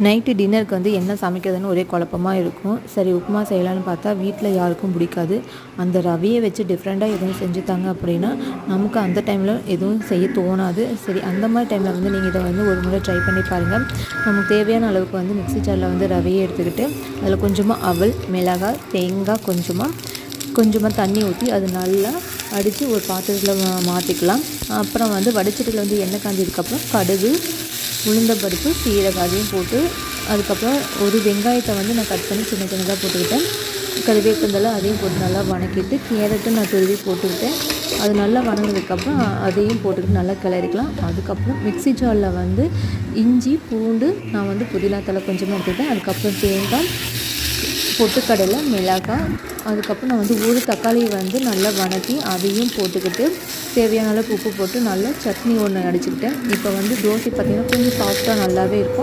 Night டின்னருக்கு வந்து என்ன சமைக்கிறதுன்னு ஒரே குழப்பமாக இருக்கும். சரி உப்புமா செய்யலான்னு பார்த்தா வீட்டில் யாருக்கும் பிடிக்காது. அந்த ரவையை வச்சு டிஃப்ரெண்ட்டாக எதுவும் செஞ்சு தாங்க அப்படின்னா நமக்கு அந்த டைமில் எதுவும் செய்ய தோணாது. சரி அந்த மாதிரி டைமில் வந்து நீங்கள் இதை வந்து ஒரு முறை ட்ரை பண்ணி பாருங்கள். நமக்கு தேவையான அளவுக்கு வந்து மிக்ஸி ஜாரில் வந்து ரவையை எடுத்துக்கிட்டு அதில் கொஞ்சமாக அவல், மிளகாய், தேங்காய், கொஞ்சமாக தண்ணி ஊற்றி அது நல்லா அடித்து ஒரு பாத்திரத்தில் மாற்றிக்கலாம். அப்புறம் வந்து வடிச்சட்டில் வந்து எண்ணெய் காஞ்சதுக்கப்புறம் கடுகு, உளுந்தம்பருப்பு, சீரகம் அதையும் போட்டு அதுக்கப்புறம் ஒரு வெங்காயத்தை வந்து நான் கட் பண்ணி சின்ன சின்னதாக போட்டுக்கிட்டேன். கருவேப்பிலை அதையும் போட்டு நல்லா வணக்கிட்டு கேரட்டும் நான் துருவி போட்டுக்கிட்டேன். அது நல்லா வணங்கினதுக்கப்புறம் அதையும் போட்டுக்கிட்டு நல்லா கிளறிக்கலாம். அதுக்கப்புறம் மிக்ஸி ஜாரில் வந்து இஞ்சி, பூண்டு, நான் வந்து புதினா தழை கொஞ்சமாக எடுத்துக்கிட்டேன். அதுக்கப்புறம் தேங்காய், பொட்டுக்கடலை, மிளகாய், அதுக்கப்புறம் நான் வந்து ஒரு தக்காளியை வந்து நல்லா வணக்கி அதையும் போட்டுக்கிட்டு தேவையான அளவுக்கு உப்பு போட்டு நல்லா சட்னி ஒன்று அடிச்சுக்கிட்டேன். இப்போ வந்து தோசை பார்த்திங்கன்னா கொஞ்சம் சாஃப்டாக நல்லாவே இருக்கும்.